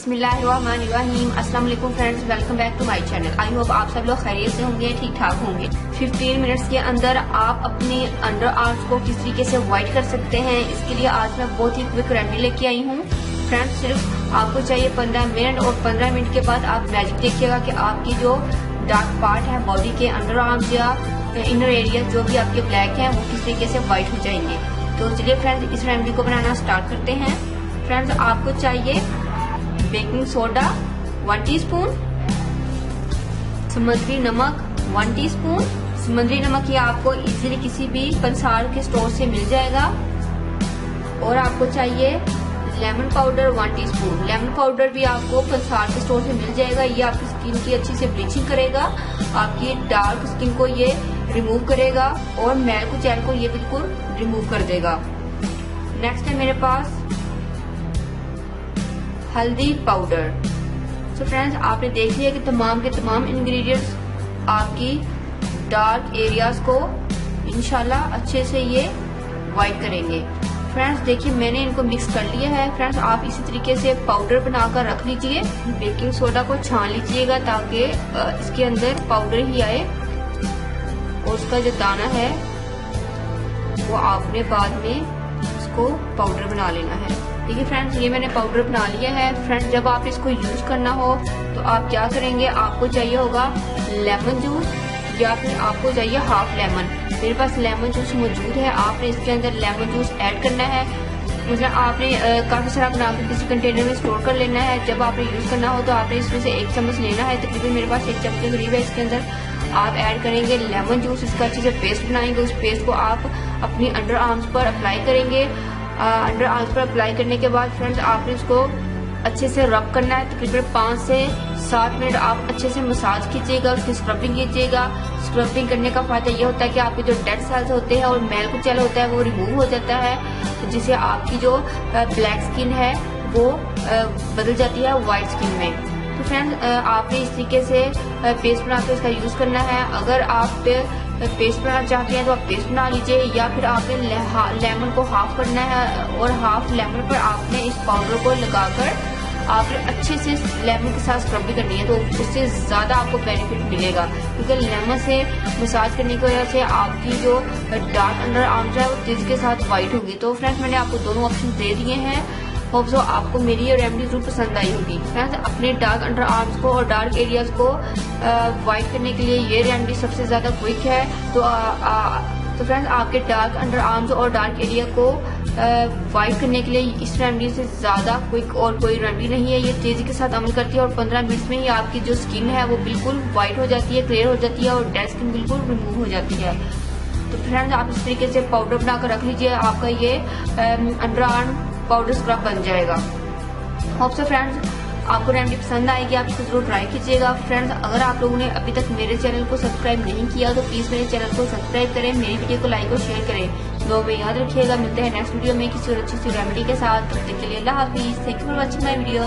बिस्मिल्लाहिर्रहमानिर्रहीम। अस्सलाम वालेकुम friends, welcome back to my channel. I hope आप सब लोग खैरियत से होंगे, ठीक ठाक होंगे। 15 मिनट्स के अंदर आप अपने अंडर आर्म्स को किस तरीके से व्हाइट कर सकते हैं, इसके लिए आज मैं बहुत ही क्विक रेमेडी लेके आई हूँ। फ्रेंड्स सिर्फ आपको चाहिए 15 मिनट, और 15 मिनट के बाद आप मैजिक देखिएगा कि आपकी जो डार्क पार्ट है बॉडी के अंडर आर्म्स या इनर एरिया जो भी आपके ब्लैक है वो किस तरीके से व्हाइट हो जाएंगे। तो चलिए फ्रेंड्स इस रेमेडी को बनाना स्टार्ट करते हैं। फ्रेंड्स आपको चाहिए बेकिंग सोडा 1 टीस्पून, समुद्री नमक 1 टीस्पून। समुद्री नमक ये आपको इजीली किसी भी पंसार के स्टोर से मिल जाएगा। और आपको चाहिए lemon powder 1 teaspoon. Lemon powder भी आपको पंसार के स्टोर से मिल जाएगा। ये आपकी स्किन की अच्छी से ब्लीचिंग करेगा, आपकी डार्क स्किन को ये रिमूव करेगा और मैल कुचैल को ये बिल्कुल रिमूव कर देगा। नेक्स्ट है मेरे पास हल्दी पाउडर। सो फ्रेंड्स आपने देख लिया कि तमाम के तमाम इंग्रेडिएंट्स आपकी डार्क एरियाज को इंशाल्लाह अच्छे से ये व्हाइट करेंगे। फ्रेंड्स देखिए मैंने इनको मिक्स कर लिया है। फ्रेंड्स आप इसी तरीके से पाउडर बनाकर रख लीजिए। बेकिंग सोडा को छान लीजिएगा ताकि इसके अंदर पाउडर ही आए, और उसका जो दाना है वो आपने बाद में इसको पाउडर बना लेना है। ठीक है फ्रेंड्स, ये मैंने पाउडर बना लिया है। फ्रेंड्स जब आप इसको यूज करना हो तो आप क्या करेंगे, आपको चाहिए होगा लेमन जूस या फिर आपको चाहिए हाफ लेमन। मेरे पास लेमन जूस मौजूद है। आपने इसके अंदर लेमन जूस ऐड करना है, मतलब आपने काफी सारा बनाकर किसी कंटेनर में स्टोर कर लेना है। जब आपने यूज करना हो तो आपने इसमें से 1 चम्मच लेना है। तकरीबन मेरे पास 1 चम्मच के करीब है। इसके अंदर आप ऐड करेंगे लेमन जूस, इसका अच्छे से पेस्ट बनाएंगे। उस पेस्ट को आप अपनी अंडर आर्म्स पर अप्लाई करेंगे। अंडर आर्म्स पर अप्लाई करने के बाद फ्रेंड्स आपने इसको अच्छे से रब करना है। तकरीबन 5 से 7 मिनट आप अच्छे से मसाज कीजिएगा, उसकी स्क्रबिंग कीजिएगा। स्क्रबिंग करने का फायदा ये होता है कि आपके जो डेड सेल्स होते हैं और मैल कुचैल होता है वो रिमूव हो जाता है, तो जिससे आपकी जो ब्लैक स्किन है वो बदल जाती है व्हाइट स्किन में। तो फ्रेंड्स आपने इस तरीके से पेस्ट बनाकर इसका यूज करना है। अगर आप पेस्ट बनाना चाहते हैं तो आप पेस्ट बना लीजिए, या फिर आपने लेमन को हाफ करना है और हाफ लेमन पर आपने इस पाउडर को लगाकर आपने अच्छे से लेमन के साथ स्क्रब भी करनी है, तो उससे ज्यादा आपको बेनिफिट मिलेगा। क्योंकि लेमन से मसाज करने की वजह से आपकी जो डार्क अंडर आर्म्स है वो तेजी के साथ व्हाइट होगी। तो फ्रेंड्स मैंने आपको दोनों ऑप्शन दे दिए हैं। होप सो आपको मेरी ये रेमेडी जरूर पसंद आई होगी। फ्रेंड्स अपने डार्क अंडर आर्म्स को और डार्क एरियाज को व्हाइट करने के लिए ये रेमेडी सबसे ज्यादा क्विक है। तो फ्रेंड्स आपके डार्क अंडर आर्म्स और डार्क एरिया को व्हाइट करने के लिए इस रेमेडी से ज्यादा क्विक और कोई रेमेडी नहीं है। ये तेजी के साथ अमल करती है और 15 मिनट में ही आपकी जो स्किन है वो बिल्कुल व्हाइट हो जाती है, क्लियर हो जाती है और डेड स्किन बिल्कुल रिमूव हो जाती है। तो फ्रेंड्स आप इस तरीके से पाउडर बनाकर रख लीजिए, आपका ये अंडर आर्म पाउडर स्क्रब बन जाएगा। होप सो फ्रेंड्स आपको रेमेडी पसंद आएगी, आप इसको जरूर ट्राई कीजिएगा। फ्रेंड्स अगर आप लोगों ने अभी तक मेरे चैनल को सब्सक्राइब नहीं किया तो प्लीज मेरे चैनल को सब्सक्राइब करें, मेरी वीडियो को लाइक और शेयर करें। तो में याद रखिएगा, मिलते हैं नेक्स्ट वीडियो में किसी और अच्छी सी रेमेडी के साथ। तब तक के लिए अल्लाह हाफिज। Thank you for watching my video.